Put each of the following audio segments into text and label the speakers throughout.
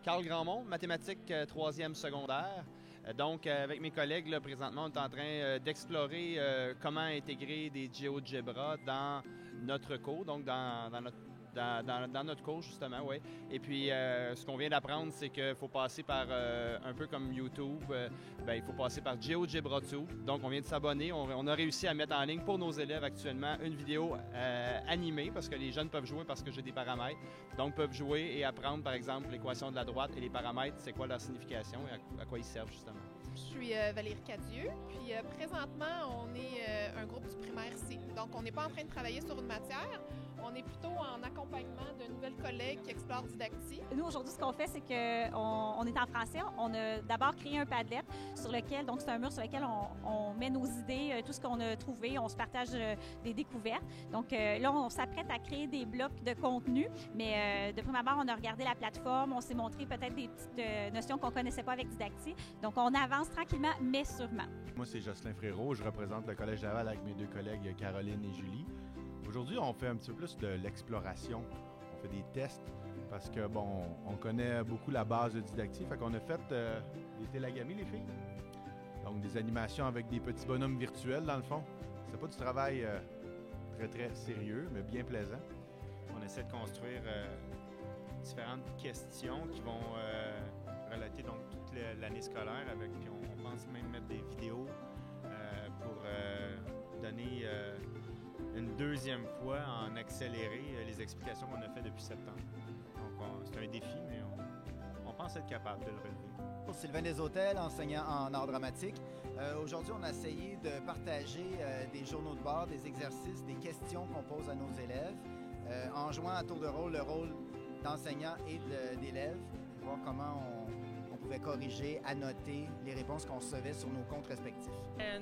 Speaker 1: Carl Grandmont, mathématiques troisième secondaire. Donc, avec mes collègues, là, présentement, on est en train d'explorer comment intégrer des GeoGebra dans notre cours, donc dans notre cours, justement, oui. Et puis, ce qu'on vient d'apprendre, c'est qu'il faut passer par, un peu comme YouTube, il faut passer par GeoGebra 2. Donc, on vient de s'abonner. On a réussi à mettre en ligne pour nos élèves actuellement une vidéo animée, parce que les jeunes peuvent jouer parce que j'ai des paramètres. Donc, peuvent jouer et apprendre, par exemple, l'équation de la droite et les paramètres, c'est quoi leur signification et à quoi ils servent, justement.
Speaker 2: Je suis Valérie Cadieux, puis présentement, on est un groupe du primaire C. Donc, on n'est pas en train de travailler sur une matière, on est plutôt en accompagnement de nouvelles collègues qui explorent Didacti.
Speaker 3: Nous, aujourd'hui, ce qu'on fait, c'est qu'on est en français. On a d'abord créé un Padlet sur lequel, donc c'est un mur sur lequel on met nos idées, tout ce qu'on a trouvé, on se partage des découvertes. Donc là, on s'apprête à créer des blocs de contenu, mais de prime abord, on a regardé la plateforme, on s'est montré peut-être des petites notions qu'on ne connaissait pas avec Didacti. Donc, on avance tranquillement, mais sûrement.
Speaker 4: Moi, c'est Jocelyn Frérot. Je représente le Collège Laval avec mes deux collègues Caroline et Julie. Aujourd'hui, on fait un petit peu plus de l'exploration. On fait des tests parce que, bon, on connaît beaucoup la base de Didacti. Fait qu'on a fait des télagamies, les filles. Donc, des animations avec des petits bonhommes virtuels, dans le fond. C'est pas du travail très, très sérieux, mais bien plaisant.
Speaker 1: On essaie de construire différentes questions qui vont relater donc toute l'année scolaire avec, puis on pense même mettre des vidéos pour donner une deuxième fois en accéléré les explications qu'on a fait depuis septembre. Donc c'est un défi, mais on pense être capable de le relever.
Speaker 5: Sylvain Deshôtels, enseignant en art dramatique. Aujourd'hui, on a essayé de partager des journaux de bord, des exercices, des questions qu'on pose à nos élèves, en jouant à tour de rôle le rôle d'enseignant et d'élève, voir comment on pouvait corriger, annoter les réponses qu'on recevait sur nos comptes respectifs.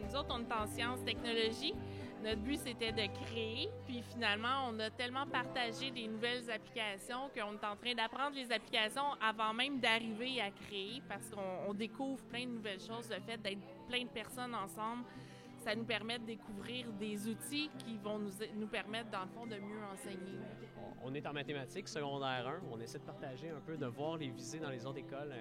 Speaker 6: Nous autres, on est en sciences technologies. Notre but, c'était de créer. Puis finalement, on a tellement partagé des nouvelles applications qu'on est en train d'apprendre les applications avant même d'arriver à créer parce qu'on découvre plein de nouvelles choses. Le fait d'être plein de personnes ensemble, ça nous permet de découvrir des outils qui vont nous permettre, dans le fond, de mieux enseigner.
Speaker 7: On est en mathématiques, secondaire 1. On essaie de partager un peu, de voir les visées dans les autres écoles.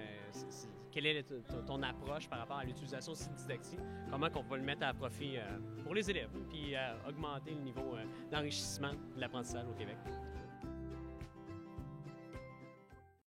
Speaker 7: Quelle est ton approche par rapport à l'utilisation aussi de Didacti? Comment on va le mettre à profit pour les élèves, puis augmenter le niveau d'enrichissement de l'apprentissage au Québec?